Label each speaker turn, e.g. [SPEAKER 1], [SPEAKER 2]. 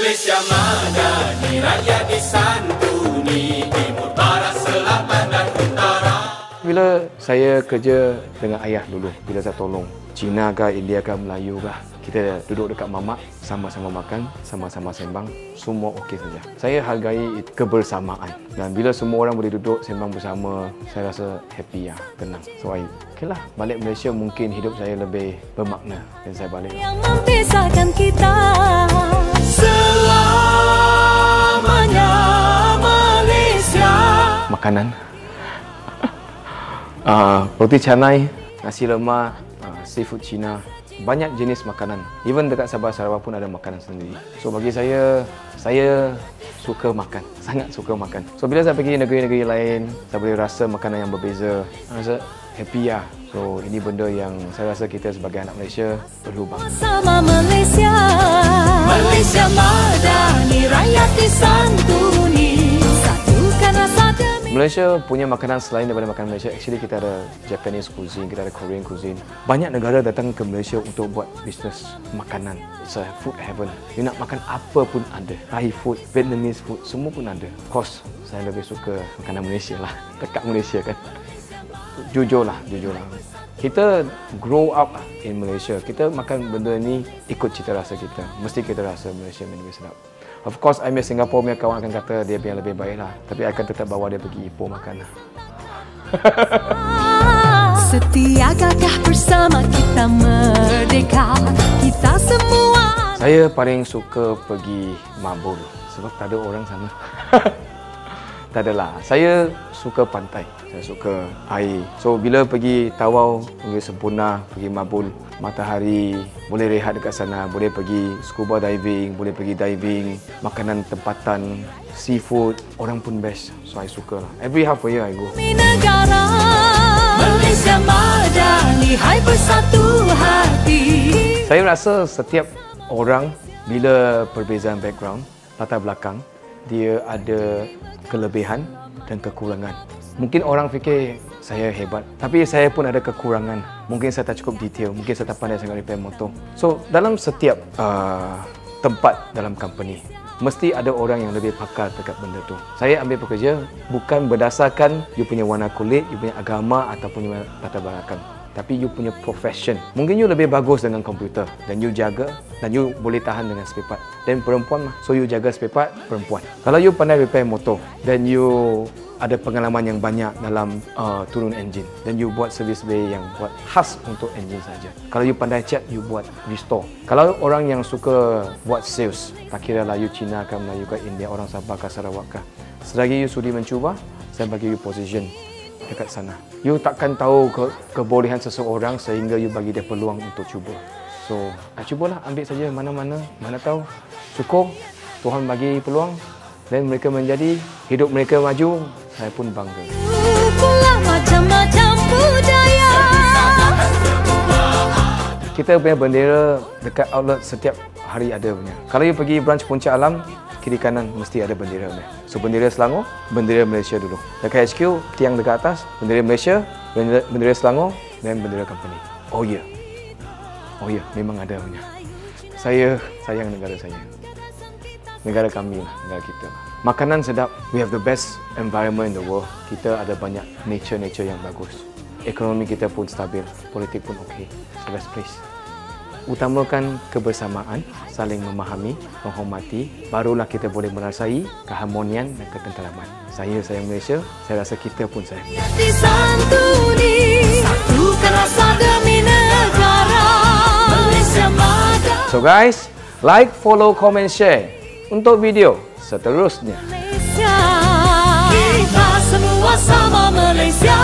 [SPEAKER 1] Malaysia madani, rakyat disantuni, timur, barat, selatan dan utara.
[SPEAKER 2] Bila saya kerja dengan ayah dulu, bila saya tolong Cina kah, India kah, Melayu kah, kita duduk dekat mamak, sama-sama makan, sama-sama sembang, semua okey saja. Saya hargai kebersamaan. Dan bila semua orang boleh duduk sembang bersama, saya rasa happy ya, tenang. So, okeylah, balik Malaysia mungkin hidup saya lebih bermakna dan saya balik.
[SPEAKER 3] Yang memisahkan kita selamanya Malaysia.
[SPEAKER 2] Makanan. Roti canai, nasi lemak, seafood Cina. Banyak jenis makanan. Even dekat Sabah Sarawak pun ada makanan sendiri. So bagi saya suka makan. Sangat suka makan. So bila saya pergi negeri-negeri lain, saya boleh rasa makanan yang berbeza. Saya rasa happy lah. So ini benda yang saya rasa kita sebagai anak Malaysia perlu bangga.
[SPEAKER 3] Sama Malaysia, Malaysia madani, rakyat disantuni, satukan rasa demi.
[SPEAKER 2] Malaysia punya makanan selain daripada makanan Malaysia. Actually kita ada Japanese cuisine, kita ada Korean cuisine. Banyak negara datang ke Malaysia untuk buat bisnes makanan. It's a food heaven. You nak makan apa pun ada. Thai food, Vietnamese food, semua pun ada. Of course, saya lebih suka makanan Malaysia lah. Dekat Malaysia kan. Jujur lah. Kita grow up in Malaysia. Kita makan benda ni ikut cita rasa kita. Mesti kita rasa Malaysia lebih sedap. Of course, I miss Singapore punya kawan akan kata dia yang lebih baik lah. Tapi I akan tetap bawa dia pergi Ipoh makan lah.
[SPEAKER 3] Setiagakah bersama kita merdeka, kita semua.
[SPEAKER 2] Saya paling suka pergi Mabul sebab tak ada orang sana. Tak adalah. Saya suka pantai. Saya suka air. So bila pergi Tawau, pergi Semporna, pergi Mabul, matahari, boleh rehat dekat sana, boleh pergi scuba diving, boleh pergi diving, makanan tempatan, seafood, orang pun best. So I suka lah. Every half a year I go.
[SPEAKER 3] Negara Malaysia madani, hai bersatu hati.
[SPEAKER 2] Saya rasa setiap orang bila perbezaan background, latar belakang, dia ada kelebihan dan kekurangan. Mungkin orang fikir saya hebat, tapi saya pun ada kekurangan. Mungkin saya tak cukup detail, mungkin saya tak pandai sangat repair motor. So, dalam setiap tempat dalam company, mesti ada orang yang lebih pakar dekat benda tu. Saya ambil pekerja bukan berdasarkan you punya warna kulit, you punya agama ataupun you latar belakang, tapi you punya profession. Mungkin you lebih bagus dengan komputer dan you jaga dan you boleh tahan dengan spare part. Dan perempuan mah, so you jaga spare part perempuan. Kalau you pandai repair motor dan you ada pengalaman yang banyak dalam turun enjin dan you buat service bay yang buat khas untuk enjin saja. Kalau you pandai cat, you buat restore. Kalau orang yang suka buat sales, tak kira lah you Cina kah, Melayu kah, India, orang Sabah kah, Sarawak kah, selagi you sudi mencuba, saya bagi you position dekat sana. You takkan tahu kebolehan seseorang sehingga you bagi dia peluang untuk cuba. So, cubalah, ambil saja mana-mana, mana tahu syukur Tuhan bagi peluang dan mereka menjadi, hidup mereka maju, saya pun bangga.
[SPEAKER 3] Pula macam-macam budaya.
[SPEAKER 2] Kita punya bendera dekat outlet setiap hari ada punya. Kalau you pergi branch Puncak Alam, kiri kanan mesti ada bendera punya. So bendera Selangor, bendera Malaysia dulu. Dekat HQ, tiang dekat atas, bendera Malaysia, bendera Selangor dan bendera company. Oh ya. Oh ya, memang ada punya. Saya sayang negara saya. Negara kami lah, negara kita. Makanan sedap. We have the best environment in the world. Kita ada banyak nature yang bagus. Ekonomi kita pun stabil. Politik pun okey. It's the best place. Utamakan kebersamaan, saling memahami, menghormati, barulah kita boleh merasai keharmonian dan ketenteraman. Saya sayang Malaysia, saya rasa kita pun sayang.
[SPEAKER 3] Disantuni, satukan rasa demi negara Malaysia madani.
[SPEAKER 2] So guys, like, follow, comment, share untuk video seterusnya.
[SPEAKER 3] Malaysia, kita semua sama Malaysia.